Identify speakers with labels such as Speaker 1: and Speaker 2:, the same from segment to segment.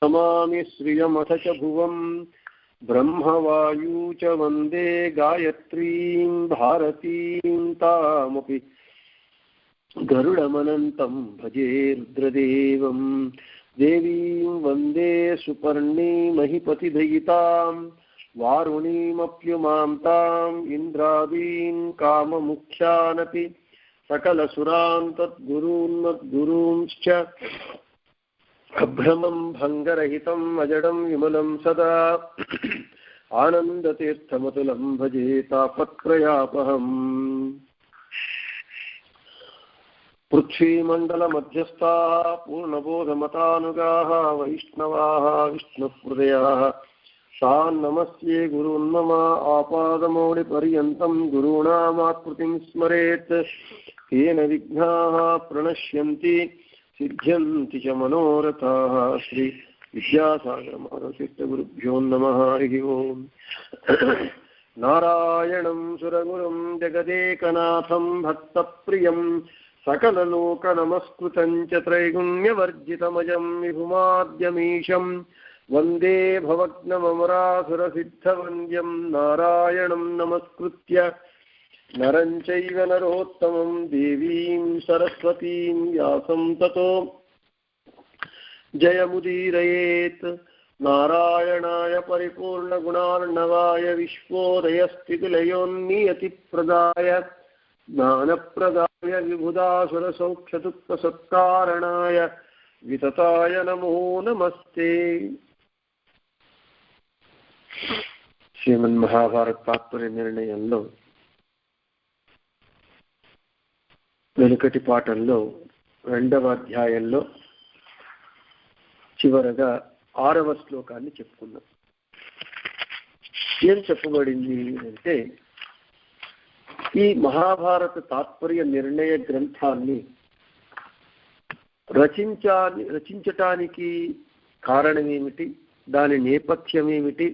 Speaker 1: नमामि श्रियमथ च भुवं ब्रह्मवायू च वन्दे गायत्रीं भारतीं तामपि गरुडमनन्तं भजे रुद्रदेवं देवीं वन्दे सुपर्णी महिपतिदयितां वारुणीमप्युमां ताम् इन्द्रादीन् काममुख्यानपि सकलसुरान् तद्गुरून्मद्गुरूंश्च अभ्रमं भङ्गरहितं अजडं विमलं सदा आनन्दतीर्थमतुलं भजे तापत्रयापहम् पृथ्वीमण्डलमध्यस्थाः पूर्णबोधमतानुगाः वैष्णवाः विष्णुहृदयाः तान् नमस्ये गुरून्मम आपादमौलिपर्यन्तं गुरूणामाकृतिं स्मरेत् तेन विघ्नाः प्रणश्यन्ति सिद्ध्यन्ति च मनोरथाः। श्री विद्यासागर महाराज नमः। हरिः ओम्। नारायणं सुरगुरुं जगदेकनाथं भक्तप्रियं सकललोकनमस्कृतं च त्रैगुण्यवर्जितमजं विभुमाद्यमीशं वन्दे भवग्नममरासुरसिद्धवन्द्यं नारायणं नमस्कृत्य नरं चैव नरोत्तमं देवीं सरस्वतीं व्यासं ततो जयमुदीरयेत्। नारायणाय परिपूर्णगुणार्णवाय विश्वोदयस्थितिलयोन्नियतिप्रदाय ज्ञानप्रदाय विबुधासुरसौख्यदुःखसत्कारणाय वितताय नमो नमस्ते। శ్రీమన్మహాభారత తాత్పర్య నిర్ణయంలో వెనుకటి పాఠంలో 2వ అధ్యాయంలో చివరగా 6వ శ్లోకాన్ని చెప్పుకున్నాం. ఏం చెప్పబడింది అంటే, ఈ మహాభారత తాత్పర్య నిర్ణయ గ్రంథాన్ని రచించటానికి కారణం ఏమిటి, దాని నేపథ్యం ఏమిటి,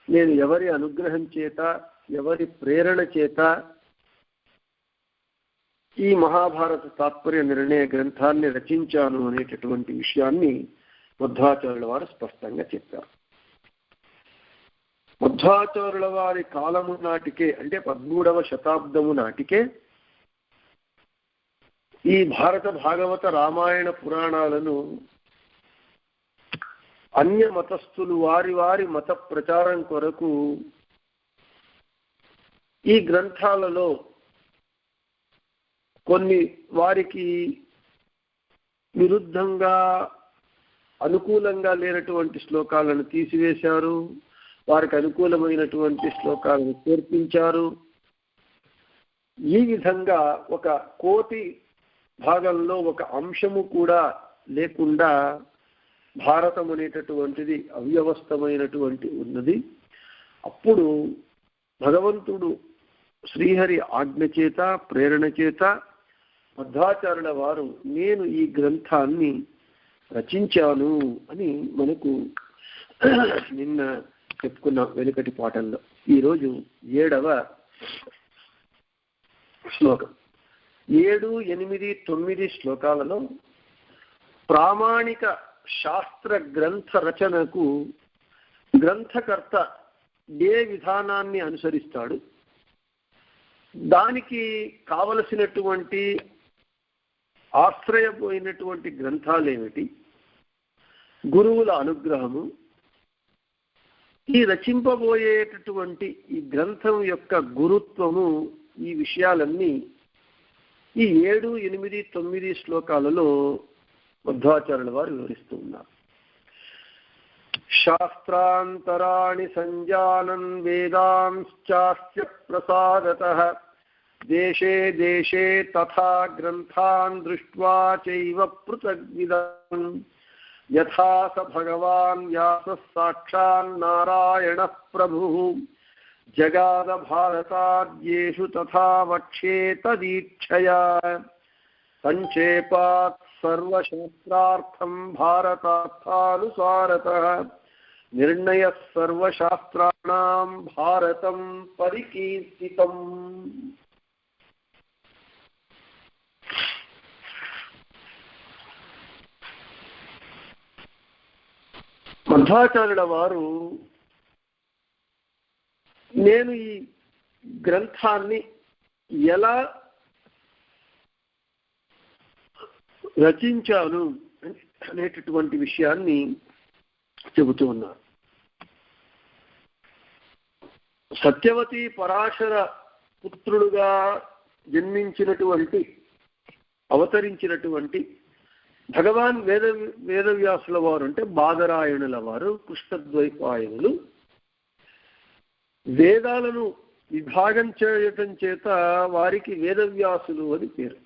Speaker 1: నేను ఎవరి అనుగ్రహం చేత ఎవరి ప్రేరణ చేత ఈ మహాభారత తాత్పర్య నిర్ణయ గ్రంథాన్ని రచించాను అనేటటువంటి విషయాన్ని మధ్వాచార్యుల వారు స్పష్టంగా చెప్పారు. మధ్వాచార్యుల వారి కాలము నాటికే, అంటే 13వ శతాబ్దము నాటికే ఈ భారత భాగవత రామాయణ పురాణాలను అన్య మతస్థులు వారి వారి మత ప్రచారం కొరకు ఈ గ్రంథాలలో కొన్ని వారికి విరుద్ధంగా అనుకూలంగా లేనటువంటి శ్లోకాలను తీసివేశారు, వారికి అనుకూలమైనటువంటి శ్లోకాలను చేర్పించారు. ఈ విధంగా ఒక కోటి భాగంలో ఒక అంశము కూడా లేకుండా భారతం అనేటటువంటిది అవ్యవస్థమైనటువంటి ఉన్నది. అప్పుడు భగవంతుడు శ్రీహరి ఆజ్ఞ చేత ప్రేరణ చేత మధ్వాచార్యుల వారు నేను ఈ గ్రంథాన్ని రచించాను అని మనకు నిన్న చెప్పుకున్న వెనుకటి పాఠంలో. ఈరోజు 7వ శ్లోకం. 7, 8, 9 శ్లోకాలలో ప్రామాణిక శాస్త్ర గ్రంథ రచనకు గ్రంథకర్త ఏ విధానాన్ని అనుసరిస్తాడు, దానికి కావలసినటువంటి ఆశ్రయపోయినటువంటి గ్రంథాలేమిటి, గురువుల అనుగ్రహము, ఈ రచింపబోయేటటువంటి ఈ గ్రంథం యొక్క గురుత్వము, ఈ విషయాలన్నీ ఈ 7, 8, 9 శ్లోకాలలో మధ్వాచార్యుల వారు వివరిస్తూ ఉన్నారు. శాస్త్రాంతరాణి సంజానన్ వేదాంశ్చాస్య ప్రసాదతః దేశే దేశే తథా గ్రంథాన్ దృష్ట్వా చైవ పృథగ్విదాన్ యథా స భగవాన్ వ్యాసః సాక్షాన్ నారాయణః ప్రభుః జగాద భారతాద్యేషు తథా వక్ష్యే తదీక్షయా సంక్షేపాత్ సర్వశాస్త్రార్థం భారతార్థానుసారతః నిర్ణయః సర్వశాస్త్రాణాం భారతం పరికీర్తితం. మధ్వాచార్యుల వారు నేను ఈ గ్రంథాన్ని ఎలా రచించాను అనేటటువంటి విషయాన్ని చెబుతూ ఉన్నారు. సత్యవతి పరాశర పుత్రుడుగా జన్మించినటువంటి అవతరించినటువంటి భగవాన్ వేదవ్యాసుల వారు అంటే బాదరాయణుల వారు కృష్ణద్వైపాయనులు వేదాలను విభాగం చేయటం చేత వారికి వేదవ్యాసులు అని పేరు.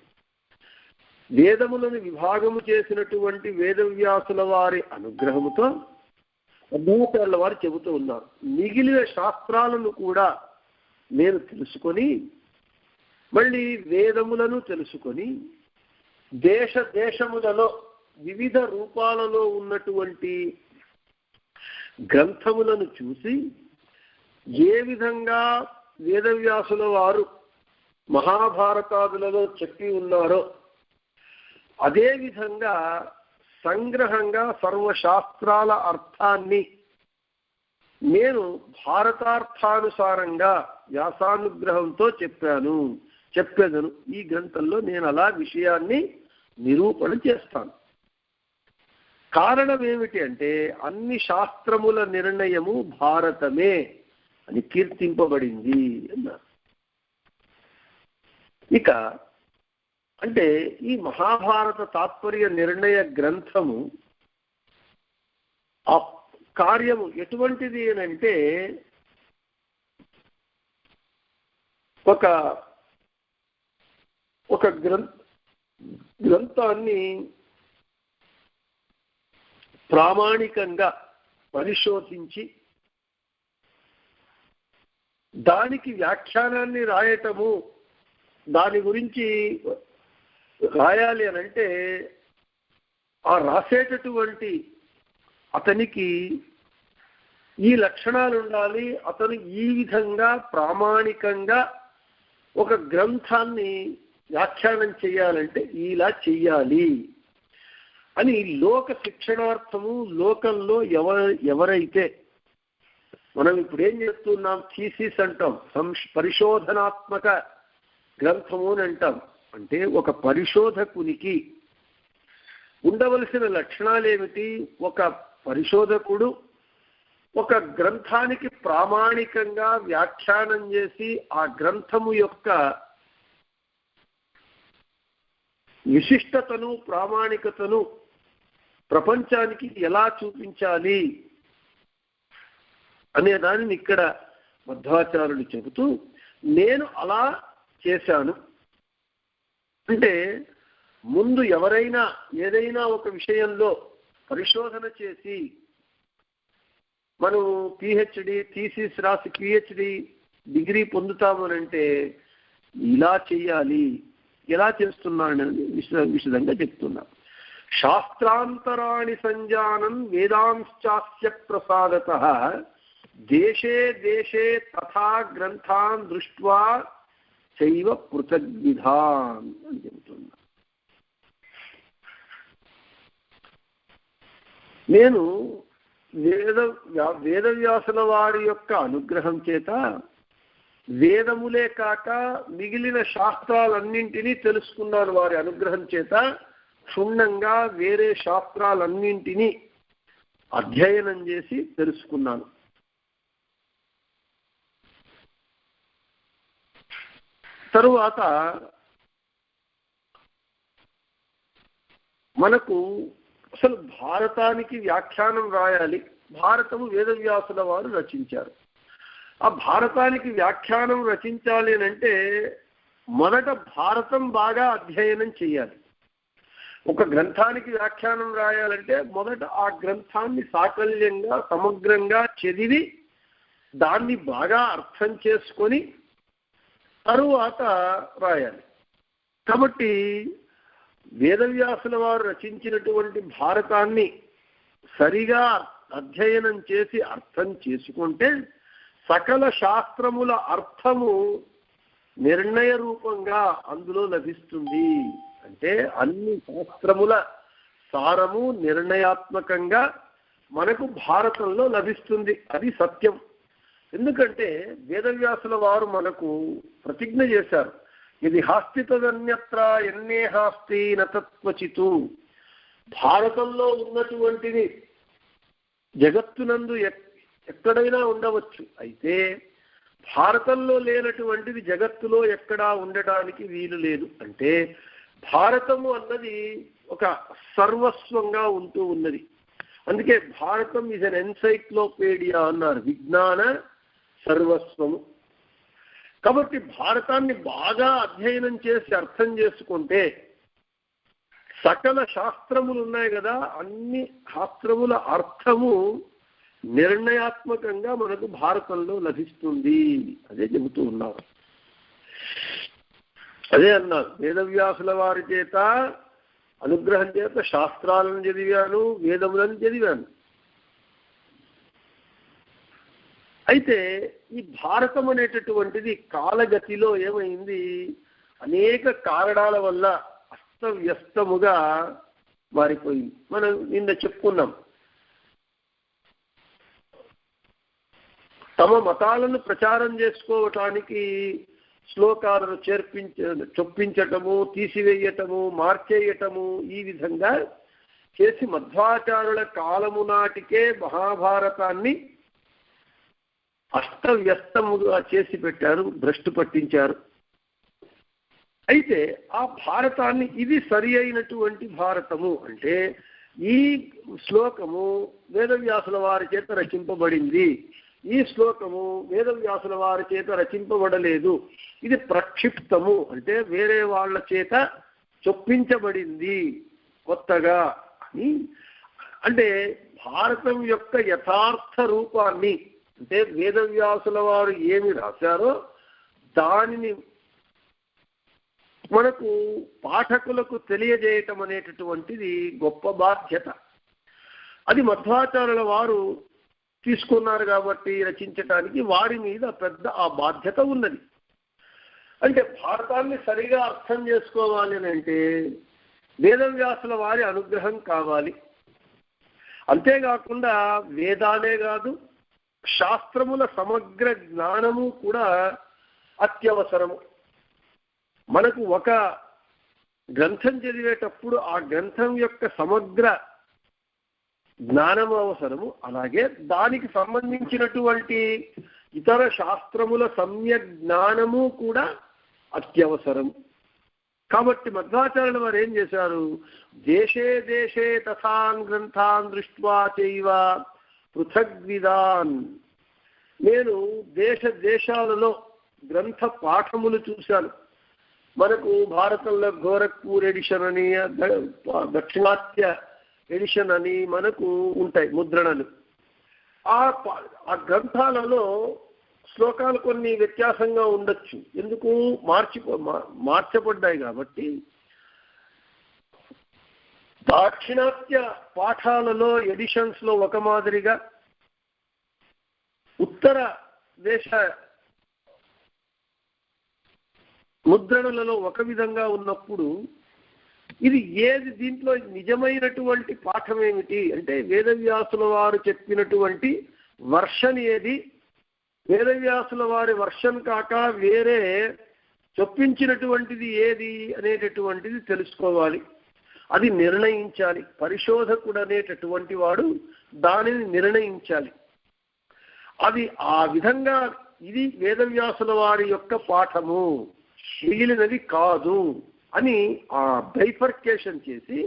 Speaker 1: వేదములను విభాగము చేసినటువంటి వేదవ్యాసుల వారి అనుగ్రహముతో మధ్వాచార్యుల వారు చెబుతూ ఉన్నారు, మిగిలిన శాస్త్రాలను కూడా నేను తెలుసుకొని మళ్ళీ వేదములను తెలుసుకొని దేశ దేశములలో వివిధ రూపాలలో ఉన్నటువంటి గ్రంథములను చూసి ఏ విధంగా వేదవ్యాసుల వారు మహాభారతాదులలో చెప్పి ఉన్నారో అదే విధంగా సంగ్రహంగా సర్వశాస్త్రాల అర్థాన్ని నేను భారతార్థానుసారంగా వ్యాసానుగ్రహంతో చెప్పేదను. ఈ గ్రంథంలో నేను అలా విషయాన్ని నిరూపణ చేస్తాను. కారణం ఏమిటి అంటే అన్ని శాస్త్రముల నిర్ణయము భారతమే అని కీర్తింపబడింది అన్నారు. ఇక అంటే ఈ మహాభారత తాత్పర్య నిర్ణయ గ్రంథము ఆ కార్యము ఎటువంటిది అనంటే ఒక గ్రంథాన్ని ప్రామాణికంగా పరిశోధించి దానికి వ్యాఖ్యానాన్ని రాయటము, దాని గురించి రాయాలి అనంటే ఆ రాసేటటువంటి అతనికి ఈ లక్షణాలు ఉండాలి, అతను ఈ విధంగా ప్రామాణికంగా ఒక గ్రంథాన్ని వ్యాఖ్యానం చేయాలంటే ఇలా చెయ్యాలి అని లోక శిక్షణార్థము లోకంలో ఎవరైతే మనం ఇప్పుడు ఏం చేస్తున్నాం, థీసిస్ అంటాం, పరిశోధనాత్మక గ్రంథము అని అంటాం. అంటే ఒక పరిశోధకునికి ఉండవలసిన లక్షణాలు ఏమిటి? ఒక పరిశోధకుడు ఒక గ్రంథానికి ప్రామాణికంగా వ్యాఖ్యానం చేసి ఆ గ్రంథము యొక్క విశిష్టతను ప్రామాణికతను ప్రపంచానికి ఎలా చూపించాలి అనే దానిని ఇక్కడ మధ్వాచార్యులు చెబుతూ నేను అలా చేశాను. అంటే ముందు ఎవరైనా ఏదైనా ఒక విషయంలో పరిశోధన చేసి మనం పిహెచ్డి థీసిస్ రాసి పిహెచ్డి డిగ్రీ పొందుతామనంటే ఇలా చెయ్యాలి, ఎలా చేస్తున్నానని విశదంగా చెప్తున్నా. శాస్త్రాంతరాణి సంజానం వేదాంశ్చాస్య ప్రసాదతః దేశే దేశే తథా గ్రంథాన్ దృష్ట్వా చైవ పృథగ్విధాన్ అని చెబుతున్నా. నేను వేదవ్యాసుల వారి యొక్క అనుగ్రహం చేత వేదములే కాక మిగిలిన శాస్త్రాలన్నింటినీ తెలుసుకున్నాను. వారి అనుగ్రహం చేత క్షుణ్ణంగా వేరే శాస్త్రాలన్నింటినీ అధ్యయనం చేసి తెలుసుకున్నాను. తరువాత మనకు అసలు భారతానికి వ్యాఖ్యానం రాయాలి. భారతము వేదవ్యాసుల వారు రచించారు. ఆ భారతానికి వ్యాఖ్యానం రచించాలి అని అంటే మొదట భారతం బాగా అధ్యయనం చేయాలి. ఒక గ్రంథానికి వ్యాఖ్యానం రాయాలంటే మొదట ఆ గ్రంథాన్ని సాకల్యంగా సమగ్రంగా చదివి దాన్ని బాగా అర్థం చేసుకొని తరువాత రాయాలి. కాబట్టి వేదవ్యాసుల వారు రచించినటువంటి భారతాన్ని సరిగా అధ్యయనం చేసి అర్థం చేసుకుంటే సకల శాస్త్రముల అర్థము నిర్ణయ రూపంగా అందులో లభిస్తుంది. అంటే అన్ని శాస్త్రముల సారము నిర్ణయాత్మకంగా మనకు భారతంలో లభిస్తుంది. అది సత్యం. ఎందుకంటే వేదవ్యాసుల వారు మనకు ప్రతిజ్ఞ చేశారు, ఇది హాస్తితదన్యత్ర ఎన్నే హాస్తి నతత్వచితు. భారతంలో ఉన్నటువంటిది జగత్తునందు ఎక్కడైనా ఉండవచ్చు, అయితే భారతంలో లేనటువంటిది జగత్తులో ఎక్కడా ఉండటానికి వీలు లేదు. అంటే భారతము అన్నది ఒక సర్వస్వంగా ఉంటూ ఉన్నది. అందుకే భారతం ఈజ్ అన్ ఎన్సైక్లోపీడియా అన్నారు, విజ్ఞాన సర్వస్వము. కాబట్టి భారతాన్ని బాగా అధ్యయనం చేసి అర్థం చేసుకుంటే సకల శాస్త్రములు ఉన్నాయి కదా, అన్ని శాస్త్రముల అర్థము నిర్ణయాత్మకంగా మనకు భారతంలో లభిస్తుంది. అదే చెబుతూ ఉన్నారు. అదే అన్నారు, వేదవ్యాసుల వారి చేత అనుగ్రహం చేత శాస్త్రాలను చదివాను, వేదములను చదివాను. అయితే ఈ భారతం అనేటటువంటిది కాలగతిలో ఏమైంది, అనేక కారణాల వల్ల అస్తవ్యస్తముగా మారిపోయింది. మనం నిన్న చెప్పుకున్నాం, తమ మతాలను ప్రచారం చేసుకోవటానికి శ్లోకాలను చొప్పించటము, తీసివేయటము, మార్చేయటము, ఈ విధంగా చేసి మధ్వాచారుల కాలము నాటికే మహాభారతాన్ని అస్తవ్యస్తముగా చేసి పెట్టారు, భ్రష్టు పట్టించారు. అయితే ఆ భారతాన్ని ఇది సరి అయినటువంటి భారతము అంటే ఈ శ్లోకము వేదవ్యాసుల వారి చేత రచింపబడింది, ఈ శ్లోకము వేదవ్యాసుల వారి చేత రచింపబడలేదు, ఇది ప్రక్షిప్తము అంటే వేరే వాళ్ళ చేత చొప్పించబడింది కొత్తగా అని. అంటే భారతం యొక్క యథార్థ రూపాన్ని, అంటే వేదవ్యాసుల వారు ఏమి రాశారో దానిని మనకు పాఠకులకు తెలియజేయటం అనేటటువంటిది గొప్ప బాధ్యత. అది మధ్వాచార్యుల వారు తీసుకున్నారు కాబట్టి రచించటానికి వారి మీద పెద్ద ఆ బాధ్యత ఉన్నది. అంటే భారతాన్ని సరిగా అర్థం చేసుకోవాలి అని అంటే వేదవ్యాసుల వారి అనుగ్రహం కావాలి. అంతేకాకుండా వేదాలే కాదు, శాస్త్రముల సమగ్ర జ్ఞానము కూడా అత్యవసరము. మనకు ఒక గ్రంథం చదివేటప్పుడు ఆ గ్రంథం యొక్క సమగ్ర జ్ఞానము అవసరము, అలాగే దానికి సంబంధించినటువంటి ఇతర శాస్త్రముల సమ్యక్ జ్ఞానము కూడా అత్యవసరం. కాబట్టి మధ్వాచార్యుల వారు ఏం చేశారు, దేశే దేశే తథాన్ గ్రంథాన్ దృష్ట్వా చైవ పృథగ్విదాన్. నేను దేశ దేశాలలో గ్రంథ పాఠములు చూశాను. మనకు భారతంలో గోరఖ్పూర్ ఎడిషన్ అని, దక్షిణాత్య ఎడిషన్ అని మనకు ఉంటాయి ముద్రణలు. ఆ గ్రంథాలలో శ్లోకాలు కొన్ని వ్యత్యాసంగా ఉండొచ్చు, ఎందుకు మార్చబడ్డాయి కాబట్టి. దాక్షిణాత్య పాఠాలలో ఎడిషన్స్ లో ఒక మాదిరిగా, ఉత్తర దేశ ముద్రణలలో ఒక విధంగా ఉన్నప్పుడు ఇది ఏది, దీంట్లో నిజమైనటువంటి పాఠం ఏమిటి అంటే వేదవ్యాసుల వారు చెప్పినటువంటి వర్షన్ ఏది, వేదవ్యాసుల వారి వర్షన్ కాక వేరే చొప్పించినటువంటిది ఏది అనేటటువంటిది తెలుసుకోవాలి, అది నిర్ణయించాలి. పరిశోధకుడు అనేటటువంటి వాడు దానిని నిర్ణయించాలి. అది ఆ విధంగా ఇది వేదవ్యాసుల వారి యొక్క పాఠము, మిగిలినది కాదు అని ఆ బైఫర్కేషన్ చేసి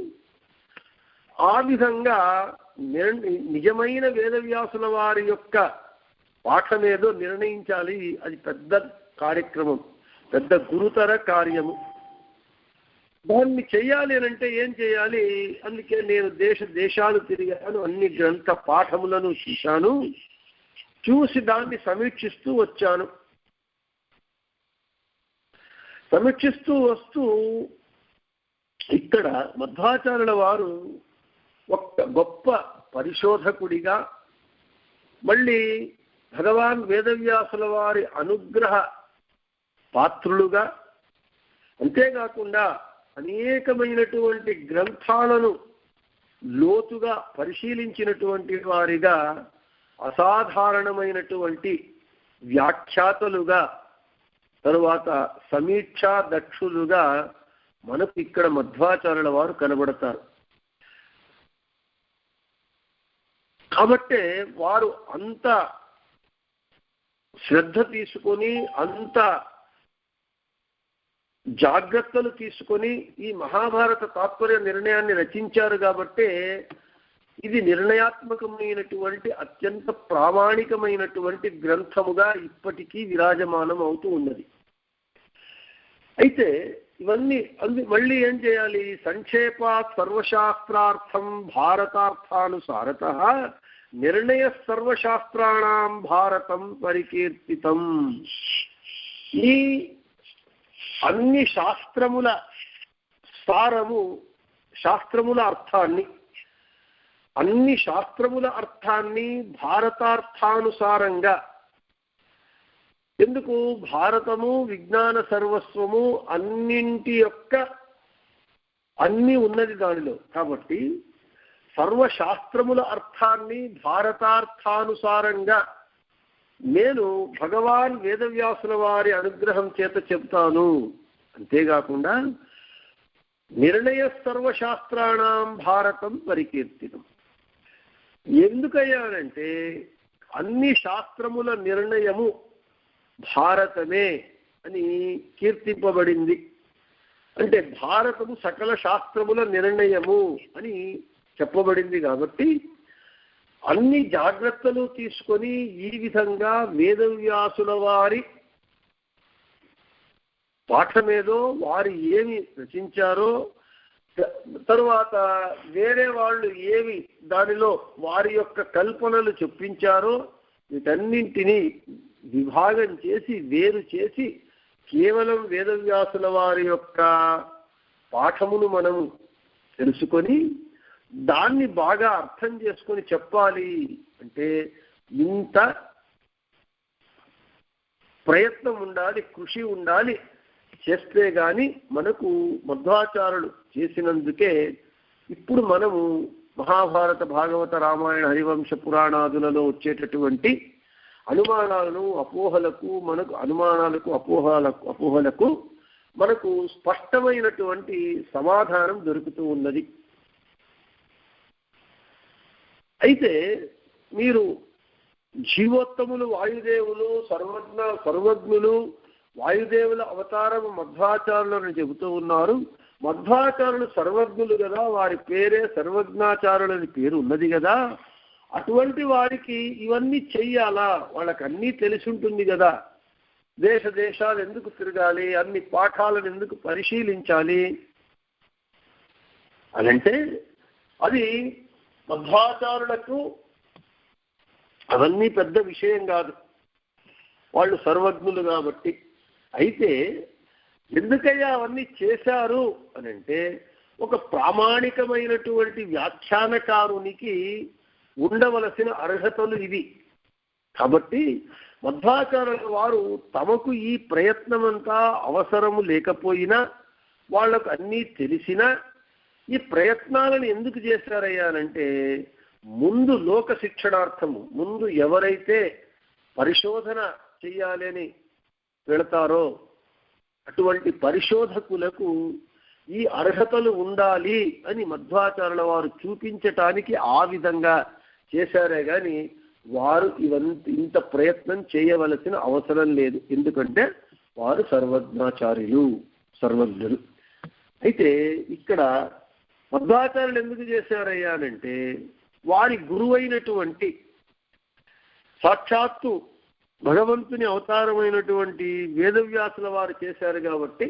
Speaker 1: ఆ విధంగా నిజమైన వేదవ్యాసుల వారి యొక్క పాఠమేదో నిర్ణయించాలి. అది పెద్ద కార్యక్రమం, పెద్ద గురుతర కార్యము. దాన్ని చెయ్యాలి అని అంటే ఏం చేయాలి, అందుకే నేను దేశాలు తిరిగాను, అన్ని గ్రంథ పాఠములను చూశాను, చూసి దాన్ని సమీక్షిస్తూ వచ్చాను. సమీక్షిస్తూ వస్తూ ఇక్కడ మధ్వాచార్యుల వారు ఒక గొప్ప పరిశోధకుడిగా, మళ్ళీ భగవాన్ వేదవ్యాసుల వారి అనుగ్రహ పాత్రులుగా, అంతేకాకుండా అనేకమైనటువంటి గ్రంథాలను లోతుగా పరిశీలించినటువంటి వారిగా, అసాధారణమైనటువంటి వ్యాఖ్యాతలుగా, తరువాత సమీక్షా దక్షులుగా మనకు ఇక్కడ మధ్వాచార్యుల వారు కనబడతారు. కాబట్టే వారు అంత శ్రద్ధ తీసుకొని, అంత జాగ్రత్తలు తీసుకొని ఈ మహాభారత తాత్పర్య నిర్ణయాన్ని రచించారు. కాబట్టే ఇది నిర్ణయాత్మకమైనటువంటి అత్యంత ప్రామాణికమైనటువంటి గ్రంథముగా ఇప్పటికీ విరాజమానం అవుతూ ఉన్నది. అయితే ఇవన్నీ మళ్ళీ ఏం చేయాలి? సంక్షేప సర్వశాస్త్రార్థం భారతార్థానుసారత నిర్ణయ సర్వశాస్త్రాణం భారతం పరికీర్తితం. ఈ అన్ని శాస్త్రముల సారము, శాస్త్రముల అర్థాన్ని, అన్ని శాస్త్రముల అర్థాన్ని భారతార్థానుసారంగా, ఎందుకు భారతము విజ్ఞాన సర్వస్వము అన్నింటి యొక్క అన్ని ఉన్నది దానిలో. కాబట్టి సర్వశాస్త్రముల అర్థాన్ని భారతార్థానుసారంగా నేను భగవాన్ వేదవ్యాసుల వారి అనుగ్రహం చేత చెప్తాను. అంతేకాకుండా నిర్ణయ సర్వశాస్త్రాణం భారతం పరికీర్తితం. ఎందుకయ్యానంటే అన్ని శాస్త్రముల నిర్ణయము భారతమే అని కీర్తింపబడింది. అంటే భారతము సకల శాస్త్రముల నిర్ణయము అని చెప్పబడింది. కాబట్టి అన్ని జాగ్రత్తలు తీసుకొని ఈ విధంగా వేదవ్యాసుల వారి పాఠమేదో, వారు ఏమి రచించారో, తరువాత వేరే వాళ్ళు ఏమి దానిలో వారి యొక్క కల్పనలు చొప్పించారో, వీటన్నింటినీ విభాగం చేసి వేరు చేసి కేవలం వేదవ్యాసుల వారి యొక్క పాఠమును మనం తెలుసుకొని దాన్ని బాగా అర్థం చేసుకొని చెప్పాలి అంటే ఇంత ప్రయత్నం ఉండాలి, కృషి ఉండాలి. చేస్తే గాని మనకు మధ్వాచార్యులు చేసినందుకే ఇప్పుడు మనము మహాభారత, భాగవత, రామాయణ, హరివంశ పురాణాదులలో వచ్చేటటువంటి అనుమానాలను, అపోహలకు, మనకు అనుమానాలకు, అపోహలకు మనకు స్పష్టమైనటువంటి సమాధానం దొరుకుతూ ఉన్నది. అయితే మీరు జీవోత్తములు, వాయుదేవులు, సర్వజ్ఞులు, వాయుదేవుల అవతారము మధ్వాచార్యులను చెబుతూ ఉన్నారు. మధ్వాచార్యులు సర్వజ్ఞులు కదా, వారి పేరే సర్వజ్ఞాచార్యులని పేరు ఉన్నది కదా. అటువంటి వారికి ఇవన్నీ చెయ్యాలా? వాళ్ళకి అన్నీ తెలిసి ఉంటుంది కదా. దేశ దేశాలు ఎందుకు తిరగాలి, అన్ని పాఠాలను ఎందుకు పరిశీలించాలి అనంటే అది మధ్వాచార్యులకు అవన్నీ పెద్ద విషయం కాదు, వాళ్ళు సర్వజ్ఞులు కాబట్టి. అయితే ఎందుకయ్యా అవన్నీ చేశారు అనంటే ఒక ప్రామాణికమైనటువంటి వ్యాఖ్యానకారునికి ఉండవలసిన అర్హతలు ఇవి. కాబట్టి మధ్వాచార్యుల వారు తమకు ఈ ప్రయత్నమంతా అవసరము లేకపోయినా, వాళ్లకు అన్నీ తెలిసినా ఈ ప్రయత్నాలను ఎందుకు చేశారయ్యానంటే ముందు లోక శిక్షణార్థము, ముందు ఎవరైతే పరిశోధన చెయ్యాలని వెళతారో అటువంటి పరిశోధకులకు ఈ అర్హతలు ఉండాలి అని మధ్వాచార్యుల వారు చూపించటానికి ఆ విధంగా చేశారే గాని వారు ఇంత ప్రయత్నం చేయవలసిన అవసరం లేదు. ఎందుకంటే వారు సర్వజ్ఞాచార్యులు, సర్వజ్ఞులు. అయితే ఇక్కడ మధ్వాచార్యులు ఎందుకు చేశారయ్యానంటే వారి గురువైనటువంటి సాక్షాత్తు భగవంతుని అవతారమైనటువంటి వేదవ్యాసుల వారు చేశారు కాబట్టి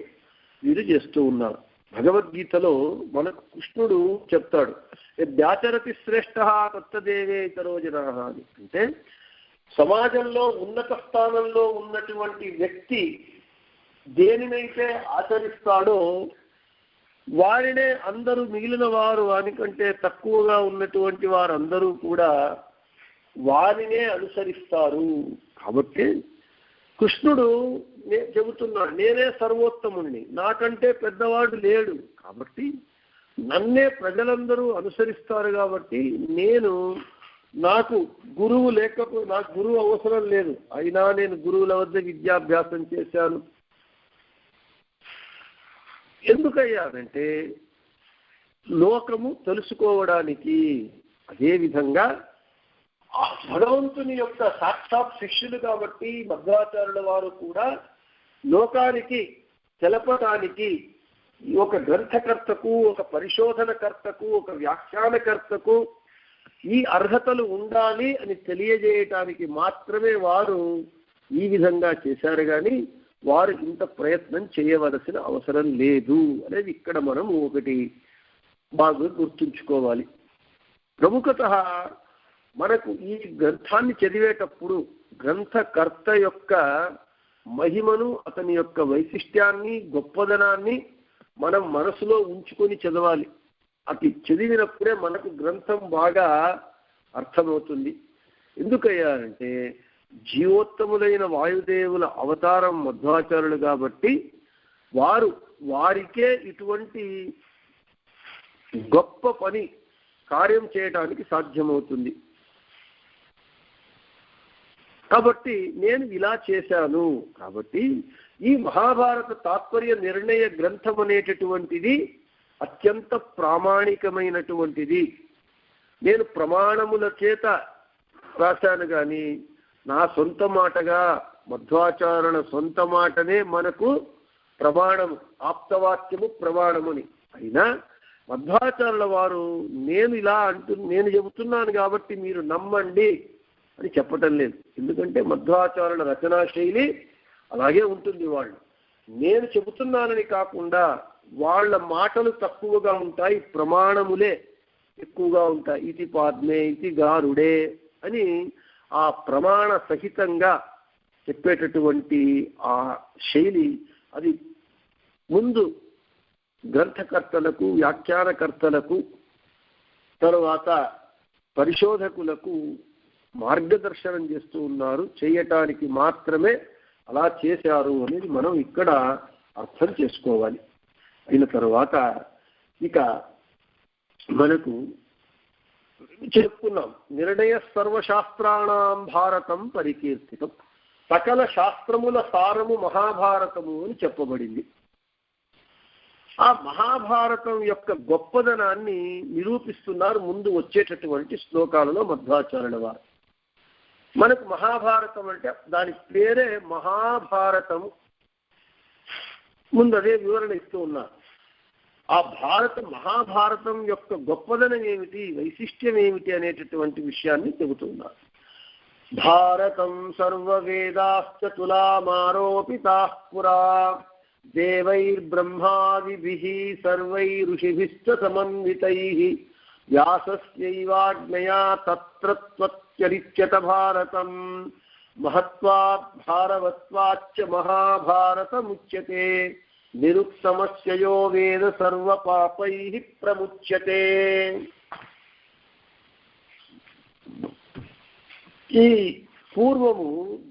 Speaker 1: వీరు చేస్తూ ఉన్నారు. భగవద్గీతలో మనకు కృష్ణుడు చెప్తాడు, యద్యాచరతి శ్రేష్ఠ తత్తదేవే ఇతరో జనాః అని. అంటే సమాజంలో ఉన్నత స్థానంలో ఉన్నటువంటి వ్యక్తి దేనినైతే ఆచరిస్తాడో వారినే అందరూ, మిగిలిన వారు వానికంటే తక్కువగా ఉన్నటువంటి వారందరూ కూడా వారినే అనుసరిస్తారు. కాబట్టి కృష్ణుడు చెబుతున్నాడు, నేనే సర్వోత్తముణ్ణి, నాకంటే పెద్దవాడు లేడు. కాబట్టి నన్నే ప్రజలందరూ అనుసరిస్తారు కాబట్టి నాకు గురువు నాకు గురువు అవసరం లేదు, అయినా నేను గురువుల వద్ద విద్యాభ్యాసం చేశాను. ఎందుకయ్యానంటే లోకము తెలుసుకోవడానికి. అదేవిధంగా భగవంతుని యొక్క సాక్షాత్ శిష్యులు కాబట్టి మధ్వాచార్యుల వారు కూడా లోకానికి తెలపడానికి ఒక గ్రంథకర్తకు, ఒక పరిశోధనకర్తకు, ఒక వ్యాఖ్యానకర్తకు ఈ అర్హతలు ఉండాలి అని తెలియజేయటానికి మాత్రమే వారు ఈ విధంగా చేశారు. కానీ వారు ఇంత ప్రయత్నం చేయవలసిన అవసరం లేదు అనేది ఇక్కడ మనం ఒకటి బాగా గుర్తుంచుకోవాలి. ప్రముఖతః మనకు ఈ గ్రంథాన్ని చదివేటప్పుడు గ్రంథకర్త యొక్క మహిమను, అతని యొక్క వైశిష్ట్యాన్ని, గొప్పదనాన్ని మనం మనసులో ఉంచుకొని చదవాలి. అది చదివినప్పుడే మనకు గ్రంథం బాగా అర్థమవుతుంది. ఎందుకయ్యారంటే జీవోత్తములైన వాయుదేవుల అవతారం మధ్వాచార్యులు కాబట్టి వారికే ఇటువంటి గొప్ప పని కార్యం చేయడానికి సాధ్యమవుతుంది. కాబట్టి నేను ఇలా చేశాను. కాబట్టి ఈ మహాభారత తాత్పర్య నిర్ణయ గ్రంథం అనేటటువంటిది అత్యంత ప్రామాణికమైనటువంటిది. నేను ప్రమాణముల చేత రాశాను కానీ నా సొంత మాటగా, మధ్వాచార్యుల సొంత మాటనే మనకు ప్రమాణము, ఆప్తవాక్యము ప్రమాణముని. అయినా మధ్వాచార్యుల వారు నేను చెబుతున్నాను కాబట్టి మీరు నమ్మండి అని చెప్పటం లేదు. ఎందుకంటే మధ్వాచార్యుల రచనా శైలి అలాగే ఉంటుంది. నేను చెబుతున్నానని కాకుండా వాళ్ళ మాటలు తక్కువగా ఉంటాయి, ప్రమాణములే ఎక్కువగా ఉంటాయి. ఇది పాద్మే, ఇది గారుడే అని ఆ ప్రమాణ సహితంగా చెప్పేటటువంటి ఆ శైలి అది ముందు గ్రంథకర్తలకు, వ్యాఖ్యానకర్తలకు, తరువాత పరిశోధకులకు మార్గదర్శనం చేస్తూ ఉన్నారు. చేయటానికి మాత్రమే అలా చేశారు అనేది మనం ఇక్కడ అర్థం చేసుకోవాలి. అయిన తర్వాత ఇక మనకు చెప్పుకున్నాం, నిర్ణయ సర్వశాస్త్రాణం భారతం పరికీర్తితం, సకల శాస్త్రముల సారము మహాభారతము అని చెప్పబడింది. ఆ మహాభారతం యొక్క గొప్పదనాన్ని నిరూపిస్తున్నారు ముందు వచ్చేటటువంటి శ్లోకాలలో మధ్వాచార్యుల వారు. మనకు మహాభారతం అంటే దాని పేరే మహాభారతము, ముందు అదే వివరణ ఇస్తూ ఉన్నారు. ఆ మహాభారతం యొక్క గొప్పదనం ఏమిటి, వైశిష్ట్యం ఏమిటి అనేటటువంటి విషయాన్ని చెబుతున్నారు. భారతం సర్వవేదాశ్చ తులామారోపితాః పురా దేవైర్బ్రహ్మాదిభిః సర్వైఋషిభిశ్చ సమన్వితైః వ్యాసస్యైవాజ్ఞయా తత్ర త్వచ్చరిత్యత భారతం మహత్వాత్ భారవత్వాచ్చ మహాభారతముచ్యతే నిరుక్తమస్య యో వేద సర్వపాపైః ప్రముచ్యతే. ఈ పూర్వము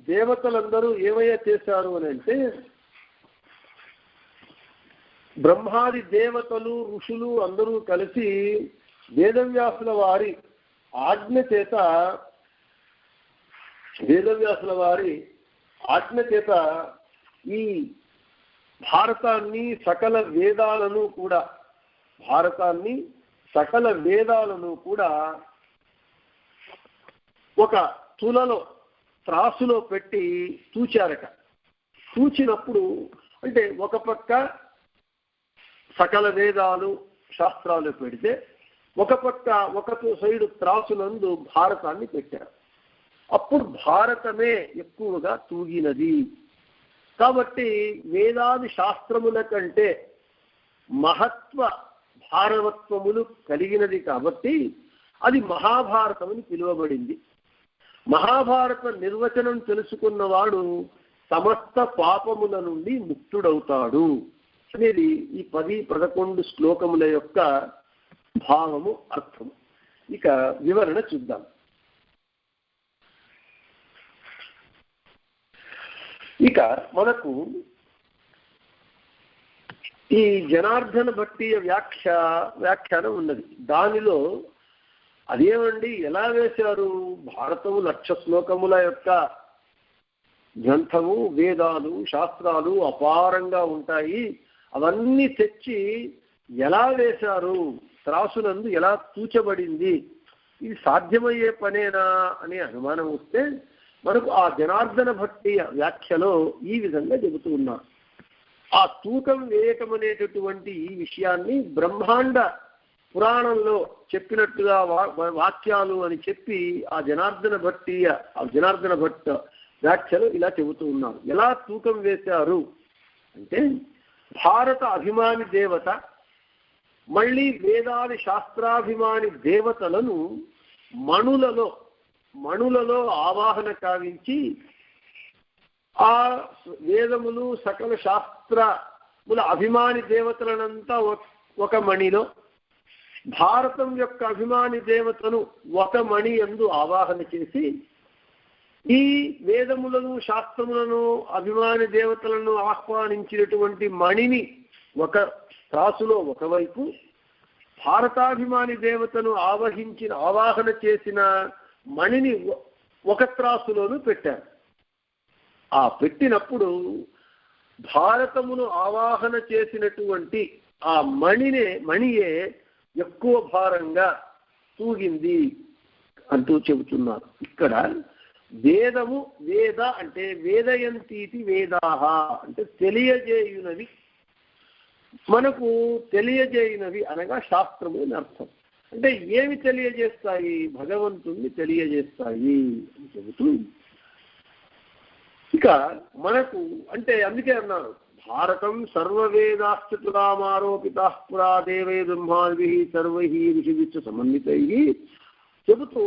Speaker 1: దేవతలందరూ ఏమయ్యా చేశారు అని అంటే, బ్రహ్మాది దేవతలు, ఋషులు అందరూ కలిసి వేదవ్యాసుల వారి ఆజ్ఞ చేత ఈ భారతాన్ని సకల వేదాలను కూడా ఒక తులలో త్రాసులో పెట్టి తూచారట. తూచినప్పుడు అంటే ఒక పక్క సకల వేదాలు శాస్త్రాలు పెడితే ఒక సైడు త్రాసునందు భారతాన్ని పెట్టారు. అప్పుడు భారతమే ఎక్కువగా తూగినది. కాబట్టి వేదాది శాస్త్రముల కంటే మహత్వ భారవత్వములు కలిగినది కాబట్టి అది మహాభారతం అని పిలువబడింది. మహాభారత నిర్వచనం తెలుసుకున్నవాడు సమస్త పాపముల నుండి ముక్తుడవుతాడు అనేది ఈ 10-11 శ్లోకముల యొక్క భావము, అర్థము. ఇక వివరణ చూద్దాం. ఇక మనకు ఈ జనార్దన భట్టీయ వ్యాఖ్యానం ఉన్నది. దానిలో అదేమండి ఎలా వేశారు? భారతము 1,00,000 శ్లోకముల యొక్క గ్రంథము, వేదాలు, శాస్త్రాలు అపారంగా ఉంటాయి. అవన్నీ తెచ్చి ఎలా వేశారు, త్రాసునందు ఎలా తూచబడింది, ఇది సాధ్యమయ్యే పనేనా అనే అనుమానం వస్తే మనకు ఆ జనార్దన భట్టీయ వ్యాఖ్యలో ఈ విధంగా చెబుతూ ఉన్నారు. ఆ తూకం వేయటం అనేటటువంటి ఈ విషయాన్ని బ్రహ్మాండ పురాణంలో చెప్పినట్టుగా వాక్యాలు అని చెప్పి ఆ జనార్దన భట్ట వ్యాఖ్యలు ఇలా చెబుతూ ఉన్నారు. ఎలా తూకం వేశారు అంటే, భారత అభిమాని దేవత మళ్ళీ వేదాది శాస్త్రాభిమాని దేవతలను మణులలో ఆవాహన కావించి ఆ వేదములు సకల శాస్త్రముల అభిమాని దేవతలనంతా ఒక మణిలో, భారతం యొక్క అభిమాని దేవతను ఒక మణి యందు ఆవాహన చేసి, ఈ వేదములను శాస్త్రములను అభిమాని దేవతలను ఆహ్వానించినటువంటి మణిని ఒక త్రాసులో ఒకవైపు, భారతాభిమాని దేవతను ఆవాహన చేసిన మణిని ఒక త్రాసులోనూ పెట్టారు. ఆ పెట్టినప్పుడు భారతమును ఆవాహన చేసినటువంటి ఆ మణియే ఎక్కువ భారంగా తూగింది అంటూ చెబుతున్నారు. ఇక్కడ వేదము వేద అంటే వేదయంతీతి వేదాహ అంటే తెలియజేయునవి, మనకు తెలియజేయునవి అనగా శాస్త్రము అని అర్థం. అంటే ఏమి తెలియజేస్తాయి? భగవంతుణ్ణి తెలియజేస్తాయి అని చెబుతూ, ఇక మనకు అంటే అందుకే అన్నారు, భారతం సర్వవేదాశ్చతురామారోపితా పురా దేవై బ్రహ్మాద్భి సర్వై ఋషిభిశ్చ సమన్వితై చెబుతూ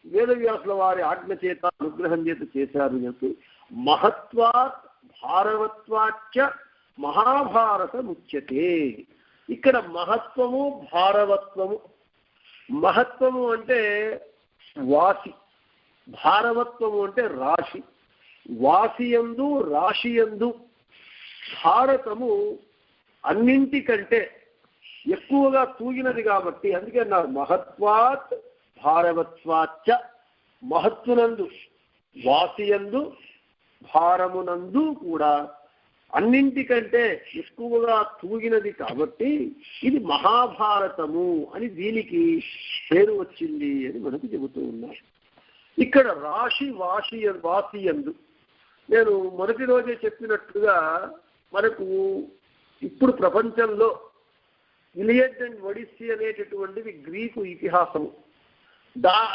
Speaker 1: వేదవ్యాసుల వారి ఆజ్ఞ చేత అనుగ్రహం చేత చేశారు చెప్తూ, మహత్వాత్ భారవత్వాచ్చ మహాభారతముచ్యతే. ఇక్కడ మహత్వము భారవత్వము, మహత్వము అంటే వాసి, భారవత్వము అంటే రాశి, వాసియందు రాశియందు భారతము అన్నింటికంటే ఎక్కువగా తూగినది కాబట్టి అందుకే నాకు మహత్వాత్ భారవత్వాచ్చ, మహత్వనందు వాసియందు భారమునందు కూడా అన్నింటికంటే ఎక్కువగా తూగినది కాబట్టి ఇది మహాభారతము అని దీనికి పేరు వచ్చింది అని మనకు చెబుతూ ఉన్నారు. ఇక్కడ రాశి వాసియందు నేను మొదటి రోజే చెప్పినట్లుగా మనకు ఇప్పుడు ప్రపంచంలో ఇలియడ్ అండ్ ఒడిస్సీ అనేటటువంటిది గ్రీకు ఇతిహాసము.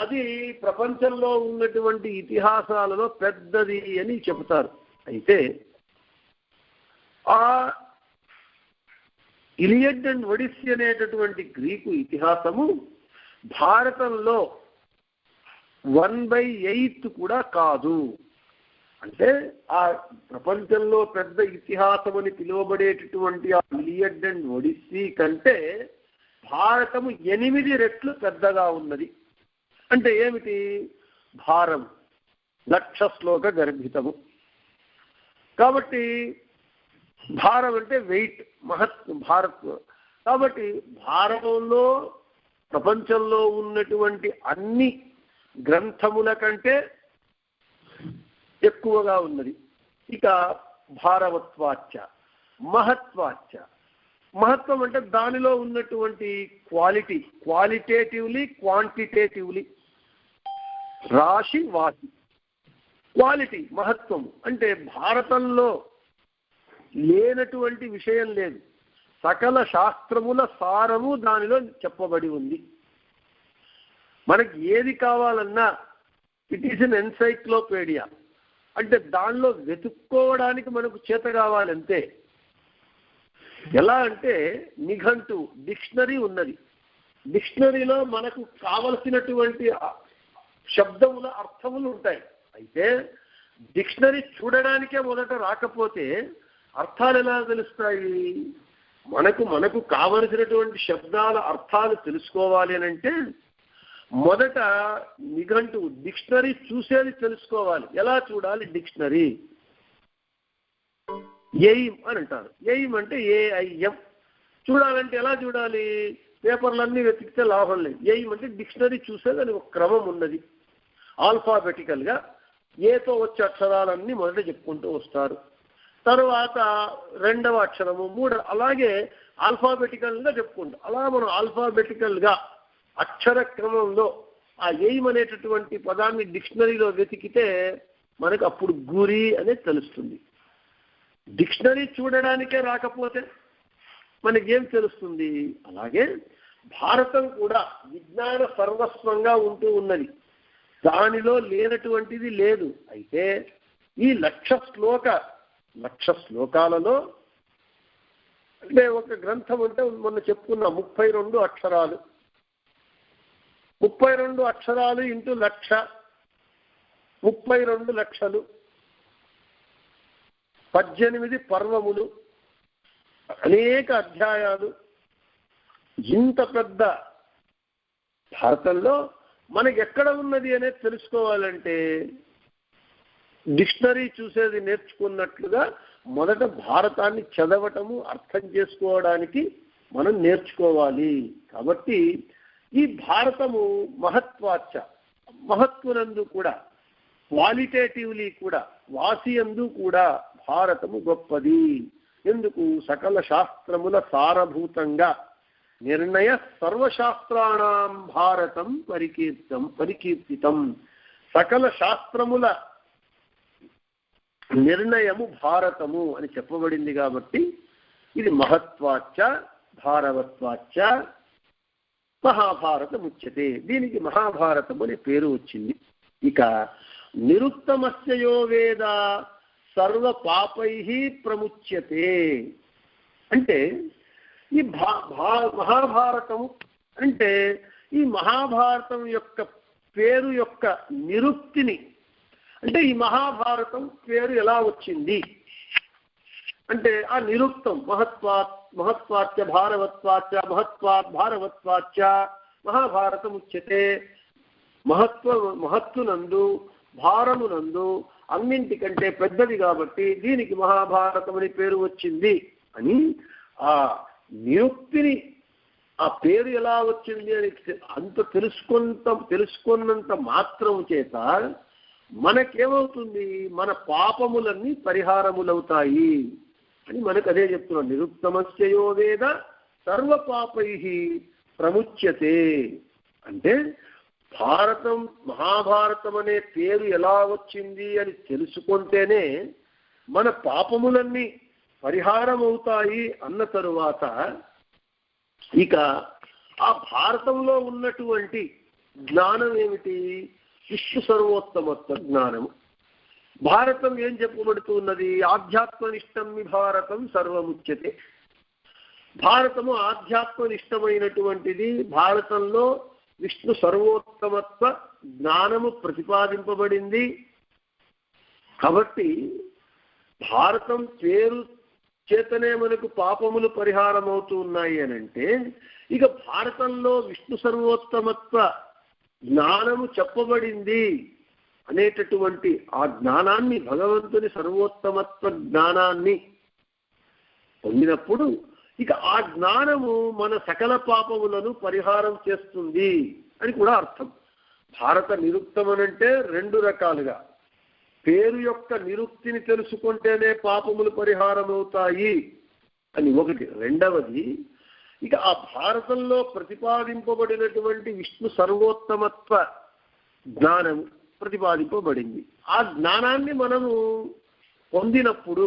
Speaker 1: అది ప్రపంచంలో ఉన్నటువంటి ఇతిహాసాలలో పెద్దది అని చెబుతారు. అయితే ఆ ఇలియడ్ అండ్ ఒడిస్సీ అనేటటువంటి గ్రీకు ఇతిహాసము భారతంలో 1/8 కూడా కాదు. అంటే ఆ ప్రపంచంలో పెద్ద ఇతిహాసం అని పిలువబడేటటువంటి ఆ ఇలియడ్ అండ్ ఒడిస్సీ కంటే భారతము 8 రెట్లు పెద్దగా ఉన్నది. అంటే ఏమిటి? భారం 1,00,000 శ్లోక గర్భితము కాబట్టి భారం అంటే వెయిట్, భారత్. కాబట్టి భారతంలో ప్రపంచంలో ఉన్నటువంటి అన్ని గ్రంథముల కంటే ఎక్కువగా ఉన్నది. ఇక భారవత్వాచ్చ మహత్వాచ్చ, మహత్వం అంటే దానిలో ఉన్నటువంటి క్వాలిటీ, క్వాలిటేటివ్లీ క్వాంటిటేటివ్లీ, రాశి వాసి, క్వాలిటీ మహత్వం అంటే భారతంలో లేనటువంటి విషయం లేదు, సకల శాస్త్రముల సారము దానిలో చెప్పబడి ఉంది. మనకి ఏది కావాలన్నా ఇట్ ఈస్ ఎన్ ఎన్సైక్లోపీడియా, అంటే దానిలో వెతుక్కోవడానికి మనకు చేత కావాలంతే. ఎలా అంటే నిఘంటు డిక్షనరీ ఉన్నది, డిక్షనరీలో మనకు కావలసినటువంటి శబ్దముల అర్థములు ఉంటాయి. అయితే డిక్షనరీ చూడడానికే మొదట రాకపోతే అర్థాలు ఎలా తెలుస్తాయి? మనకు కావలసినటువంటి శబ్దాల అర్థాలు తెలుసుకోవాలి అని అంటే మొదట నిఘంటు డిక్షనరీ చూసేది తెలుసుకోవాలి. ఎలా చూడాలి డిక్షనరీ? ఎయిమ్ అని అంటారు. ఎయిమ్ అంటే ఏఐఎం. చూడాలంటే ఎలా చూడాలి? పేపర్లన్నీ వెతికితే లాభం లేదు. ఎయిమ్ అంటే డిక్షనరీ చూసేది అని ఒక క్రమం ఉన్నది. ఆల్ఫాబెటికల్గా ఏతో వచ్చే అక్షరాలన్నీ మొదట చెప్పుకుంటూ వస్తారు. తర్వాత రెండవ అక్షరము, మూడు, అలాగే ఆల్ఫాబెటికల్గా చెప్పుకుంటాం. అలా మనం ఆల్ఫాబెటికల్గా అక్షర క్రమంలో ఆ ఎయిమ్ అనేటటువంటి పదాన్ని డిక్షనరీలో వెతికితే మనకు అప్పుడు గురి అనేది తెలుస్తుంది. డిక్షనరీ చూడడానికే రాకపోతే మనకేం తెలుస్తుంది? అలాగే భారతం కూడా విజ్ఞాన సర్వస్వంగా ఉంటూ ఉన్నది. దానిలో లేనటువంటిది లేదు. అయితే ఈ 1,00,000 శ్లోకాలలో అంటే ఒక గ్రంథం అంటే మొన్న చెప్పుకున్న 32 అక్షరాలు, 32 అక్షరాలు ఇంటూ 1,00,000, 32 లక్షలు, 18 పర్వములు, అనేక అధ్యాయాలు. ఇంత పెద్ద భారతంలో మనకి ఎక్కడ ఉన్నది అనేది తెలుసుకోవాలంటే డిక్షనరీ చూసేది నేర్చుకున్నట్లుగా మొదట భారతాన్ని చదవటము, అర్థం చేసుకోవడానికి మనం నేర్చుకోవాలి. కాబట్టి ఈ భారతము మహత్వాచ, మహత్వనందు కూడా, క్వాలిటేటివ్లీ కూడా, వాసియందు కూడా భారతము గొప్పది. ఎందుకు? సకల శాస్త్రముల సారభూతంగా నిర్ణయ సర్వశాస్త్రాణం భారతం పరికీర్తితం. సకల శాస్త్రముల నిర్ణయము భారతము అని చెప్పబడింది. కాబట్టి ఇది మహత్వాచ భారవత్వాచ మహాభారతముచ్యతే. దీనికి మహాభారతం అనే పేరు వచ్చింది. ఇక నిరుత్తమస్య యో వేద సర్వ పాపై ప్రముచ్యతే అంటే ఈ మహాభారతము అంటే ఈ మహాభారతం యొక్క పేరు యొక్క నిరుక్తిని, అంటే ఈ మహాభారతం పేరు ఎలా వచ్చింది అంటే ఆ నిరుక్తం మహత్వాచ భారవత్వాచ భారవత్వాచ మహాభారతం ఉచ్యతే. మహత్తునందు భారమునందు అన్నింటికంటే పెద్దది కాబట్టి దీనికి మహాభారతం అని పేరు వచ్చింది అని ఆ నిరుక్తిని, ఆ పేరు ఎలా వచ్చింది అని అంత తెలుసుకున్నంత మాత్రం చేత మనకేమవుతుంది? మన పాపములన్నీ పరిహారములవుతాయి అని మనకు అదే చెప్తున్నాం. నిరుత్తమస్యయో వేద సర్వ పాపై ప్రముచ్యతే అంటే భారతం, మహాభారతం అనే పేరు ఎలా వచ్చింది అని తెలుసుకుంటేనే మన పాపములన్నీ పరిహారం అవుతాయి అన్న తరువాత ఇక ఆ భారతంలో ఉన్నటువంటి జ్ఞానం ఏమిటి? విష్ణు సర్వోత్తమత్వ జ్ఞానము. భారతం ఏం చెప్పబడుతున్నది? ఆధ్యాత్మనిష్టం భారతం సర్వముచ్యతే. భారతము ఆధ్యాత్మనిష్టమైనటువంటిది. భారతంలో విష్ణు సర్వోత్తమత్వ జ్ఞానము ప్రతిపాదింపబడింది. కాబట్టి భారతం పేరు చేతనే మనకు పాపములు పరిహారం అవుతూ ఉన్నాయి అని అంటే ఇక భారతంలో విష్ణు సర్వోత్తమత్వ జ్ఞానము చెప్పబడింది అనేటటువంటి ఆ జ్ఞానాన్ని, భగవంతుని సర్వోత్తమత్వ జ్ఞానాన్ని పొందినప్పుడు ఇక ఆ జ్ఞానము మన సకల పాపములను పరిహారం చేస్తుంది అని కూడా అర్థం. భారత నిరుక్తం అనంటే రెండు రకాలుగా, పేరు యొక్క నిరుక్తిని తెలుసుకుంటేనే పాపములు పరిహారం అవుతాయి అని ఒకటి. రెండవది ఇక ఆ భారతంలో ప్రతిపాదింపబడినటువంటి విష్ణు సర్వోత్తమత్వ జ్ఞానం ప్రతిపాదింపబడింది. ఆ జ్ఞానాన్ని మనము పొందినప్పుడు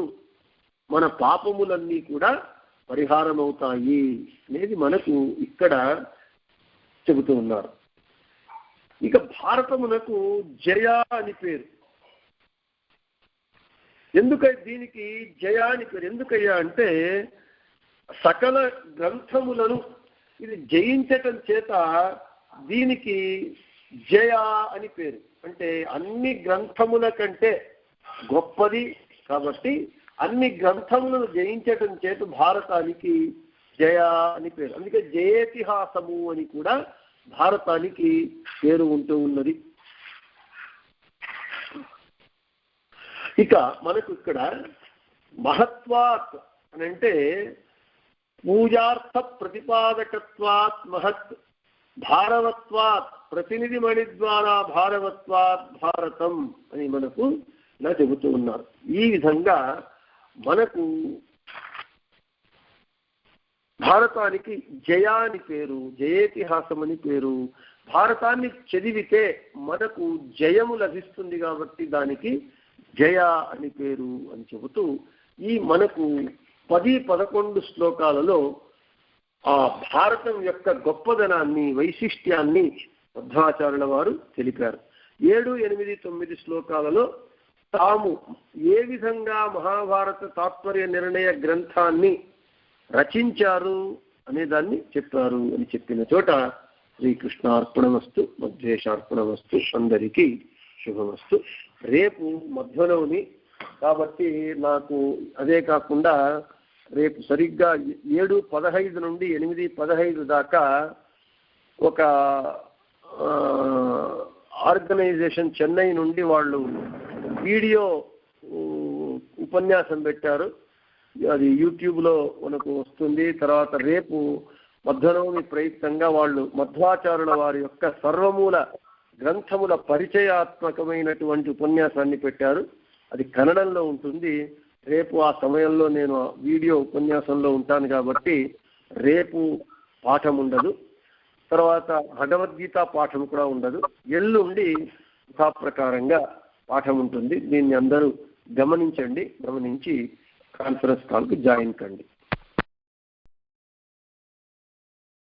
Speaker 1: మన పాపములన్నీ కూడా పరిహారం అవుతాయి అనేది మనకు ఇక్కడ చెబుతూ ఉన్నారు. ఇక భారతమునకు జయ అని పేరు. దీనికి జయ అని పేరు ఎందుకయ్యా అంటే సకల గ్రంథములను ఇది జయించటం చేత దీనికి జయ అని పేరు. అంటే అన్ని గ్రంథముల కంటే గొప్పది కాబట్టి అన్ని గ్రంథములను జయించటం చేత భారతానికి జయ అని పేరు. అందుకే జయేతిహాసము అని కూడా భారతానికి పేరు ఉంటూ ఉన్నది. ఇక మనకు ఇక్కడ మహత్వాత్ అని అంటే పూజార్థ ప్రతిపాదకత్వాత్ మహత్, భారవత్వాత్ ప్రతినిధిమణి ద్వారా భారవత్వాత్ భారతం అని మనకు ఇలా చెబుతూ ఉన్నారు. ఈ విధంగా మనకు భారతానికి జయ అని పేరు, జయేతిహాసం అని పేరు. భారతాన్ని చదివితే మనకు జయము లభిస్తుంది కాబట్టి దానికి జయ అని పేరు అని చెబుతూ ఈ మనకు 10-11 శ్లోకాలలో ఆ భారతం యొక్క గొప్పదనాన్ని, వైశిష్ట్యాన్ని మధ్వాచార్యుల వారు తెలిపారు. 7, 8, 9 శ్లోకాలలో తాము ఏ విధంగా మహాభారత తాత్పర్య నిర్ణయ గ్రంథాన్ని రచించారు అనే దాన్ని చెప్పారు అని చెప్పిన చోట శ్రీకృష్ణార్పణమస్తు, మధ్వేశార్పణమస్తు, అందరికీ శుభమస్తు. రేపు మధ్వనవమి కాబట్టి నాకు అదే కాకుండా రేపు సరిగ్గా 7:15 నుండి 8:15 దాకా ఒక ఆర్గనైజేషన్ చెన్నై నుండి వాళ్ళు వీడియో ఉపన్యాసం పెట్టారు. అది యూట్యూబ్లో మనకు వస్తుంది. తర్వాత రేపు మధ్వనవమి ప్రయుక్తంగా వాళ్ళు మధ్వాచార్యుల వారి యొక్క సర్వమూల గ్రంథముల పరిచయాత్మకమైనటువంటి ఉపన్యాసాన్ని పెట్టారు. అది కన్నడంలో ఉంటుంది. రేపు ఆ సమయంలో నేను వీడియో ఉపన్యాసంలో ఉంటాను కాబట్టి రేపు పాఠం ఉండదు. తర్వాత భగవద్గీత పాఠం కూడా ఉండదు. ఎల్లుండి యథాప్రకారంగా పాఠం ఉంటుంది. దీన్ని అందరూ గమనించండి. గమనించి కాన్ఫరెన్స్ కాల్కి జాయిన్ కండి.